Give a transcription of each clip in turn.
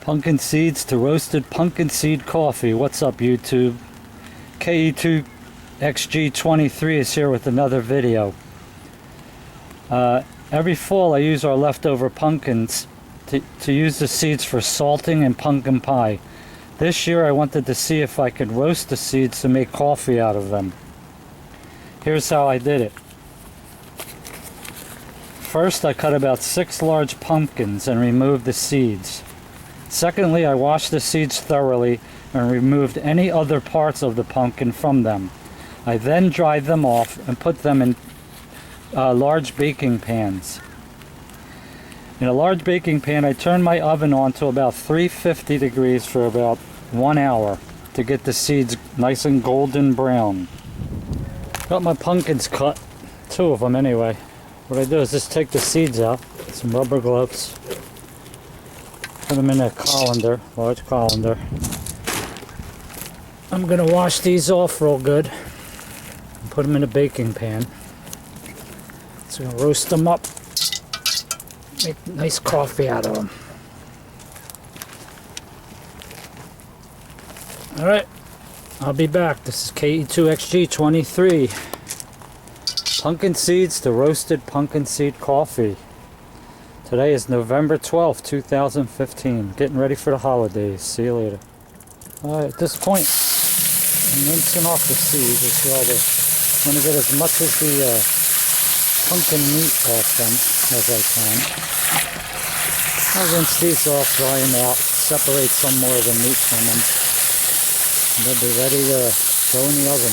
Pumpkin seeds to roasted pumpkin seed coffee. What's up, YouTube? KE2XG23 is here with another video. Every fall I use our leftover pumpkins to use the seeds for salting and pumpkin pie. This year I wanted to see if I could roast the seeds to make coffee out of them. Here's how I did it. First, I cut about 6 large pumpkins and removed the seeds. Secondly, I washed the seeds thoroughly and removed any other parts of the pumpkin from them. I then dried them off and put them in large baking pans. In a large baking pan, I turned my oven on to about 350 degrees for about 1 hour to get the seeds nice and golden brown. Got my pumpkins cut, 2 of them anyway. What I do is just take the seeds out, get some rubber gloves, put them in a colander, large colander. I'm going to wash these off real good and put them in a baking pan. So I'm going to roast them up, make nice coffee out of them. Alright, I'll be back. This is KE2XG23. Pumpkin seeds to roasted pumpkin seed coffee. Today is November 12th, 2015. Getting ready for the holidays. See you later. At this point, I'm rinsing off the seeds. I'm going to get as much of the pumpkin meat off them as I can. I'll rinse these off, dry them out, separate some more of the meat from them. And they'll be ready to go in the oven.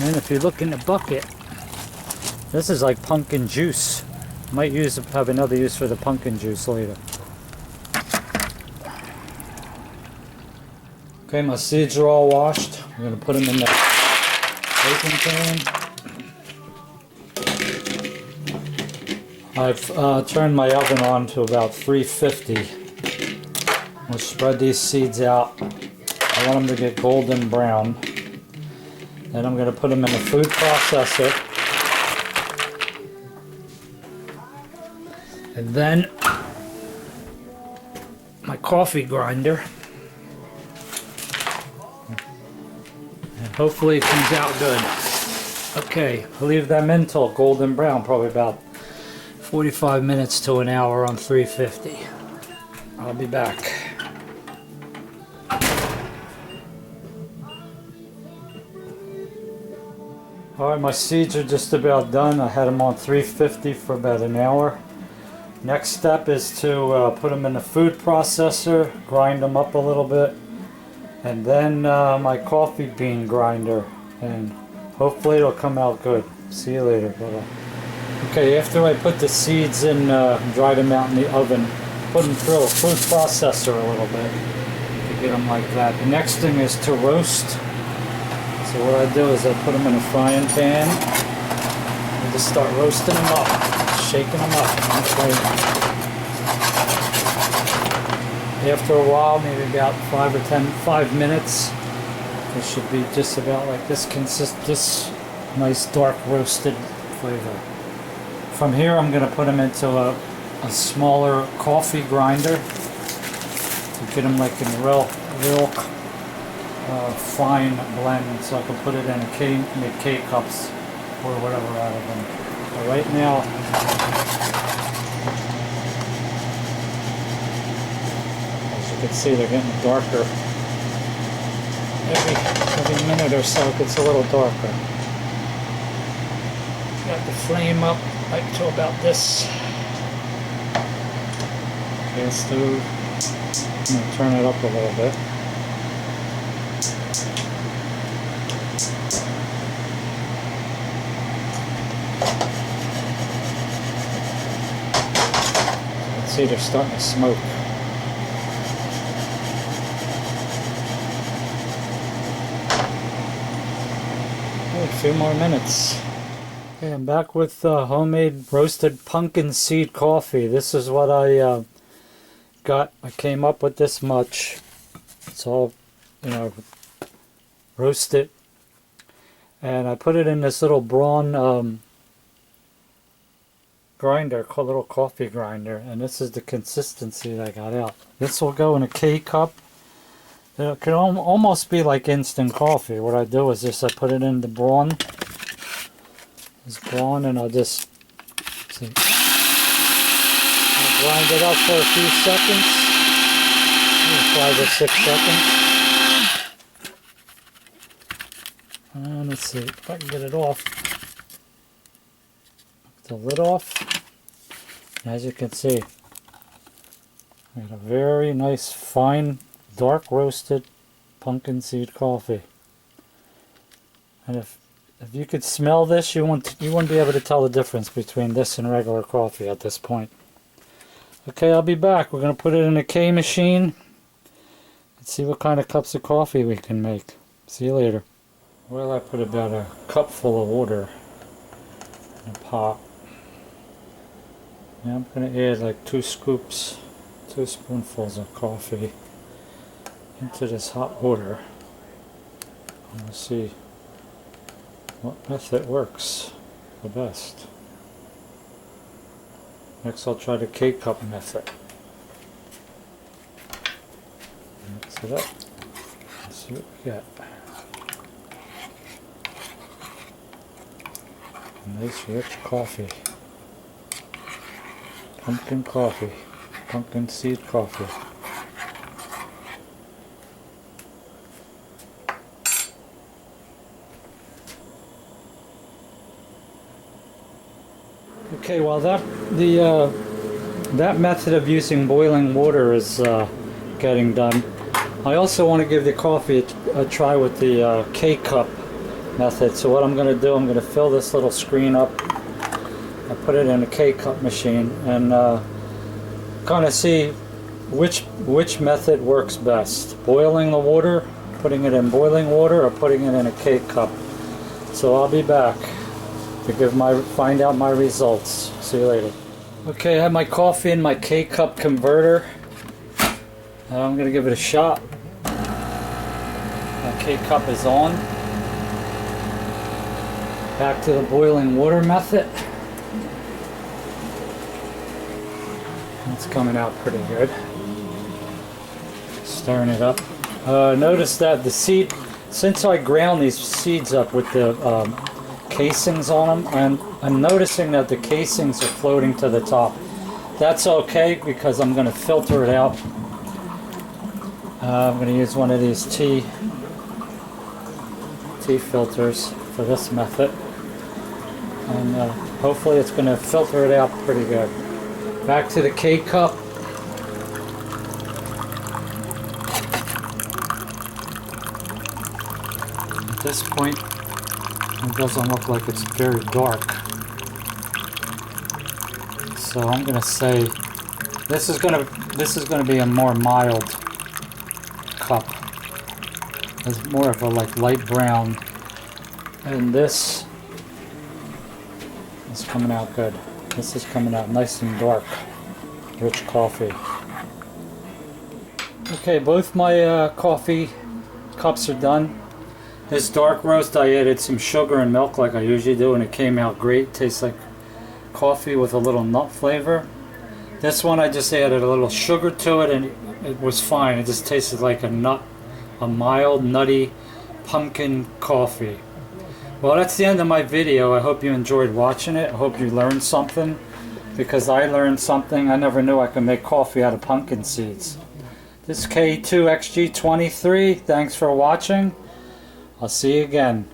And if you look in the bucket, this is like pumpkin juice. Might have another use for the pumpkin juice later. Okay, my seeds are all washed. I'm going to put them in the baking pan. I've turned my oven on to about 350. We'll spread these seeds out. I want them to get golden brown. Then I'm going to put them in a food processor. And then my coffee grinder. And hopefully it comes out good. Okay, I'll leave them in till golden brown, probably about 45 minutes to an hour on 350. I'll be back. Alright, my seeds are just about done. I had them on 350 for about an hour. Next step is to put them in the food processor, grind them up a little bit, and then my coffee bean grinder, and hopefully it'll come out good. See you later. Bye-bye. Okay, after I put the seeds in, dried them out in the oven, put them through a food processor a little bit to get them like that. The next thing is to roast. So what I do is I put them in a frying pan and just start roasting them up, shaking them up. After a while, maybe about 5 minutes, it should be just about like this nice dark roasted flavor. From here, I'm going to put them into a smaller coffee grinder to get them like in real fine blend, so I can put it in make K-cups or whatever out of them. But right now, as you can see, they're getting darker. Every minute or so it gets a little darker. Got the flame up like to about this. Gas stove. I'm going to turn it up a little bit. See, they're starting to smoke. A few more minutes. Okay, I'm back with homemade roasted pumpkin seed coffee. This is what I got. I came up with this much. It's all, roasted. And I put it in this little Braun grinder, called little coffee grinder, and this is the consistency that I got out. This will go in a K-cup. It can almost be like instant coffee. What I do is just I put it in the Braun. This Braun, and I'll just see. I'll grind it up for a few seconds. 5 or 6 seconds. And let's see if I can get it off. The lid off. And as you can see, we got a very nice, fine, dark roasted pumpkin seed coffee. And if you could smell this, you wouldn't be able to tell the difference between this and regular coffee at this point. Okay, I'll be back. We're going to put it in a K machine. Let's see what kind of cups of coffee we can make. See you later. Well, I put about a cup full of water in a pot. Now I'm going to add like 2 spoonfuls of coffee into this hot water. And we'll see what method works the best. Next I'll try the K-cup method. Mix it up. Let's see what we got. Nice rich coffee. Pumpkin coffee. Pumpkin seed coffee. Okay, well that method of using boiling water is getting done. I also want to give the coffee a try with the K-cup method. So what I'm going to do, I'm going to fill this little screen up. I put it in a K-cup machine and kind of see which method works best. Boiling the water, putting it in boiling water, or putting it in a K-cup. So I'll be back to find out my results. See you later. Okay, I have my coffee in my K-cup converter. I'm going to give it a shot. My K-cup is on. Back to the boiling water method. It's coming out pretty good. Stirring it up. Notice that the seed, since I ground these seeds up with the casings on them, I'm noticing that the casings are floating to the top. That's okay because I'm going to filter it out. I'm going to use one of these tea filters for this method, and hopefully it's going to filter it out pretty good. Back to the K-cup. At this point, it doesn't look like it's very dark. So I'm going to say this is going to be a more mild cup. It's more of a like light brown, and this is coming out good. This is coming out nice and dark, rich coffee. Okay, both my coffee cups are done. This dark roast, I added some sugar and milk like I usually do, and it came out great. Tastes like coffee with a little nut flavor. This one I just added a little sugar to it, and it was fine. It just tasted like a mild, nutty pumpkin coffee. Well, that's the end of my video. I hope you enjoyed watching it. I hope you learned something, because I learned something. I never knew I could make coffee out of pumpkin seeds. This is K2XG23. Thanks for watching. I'll see you again.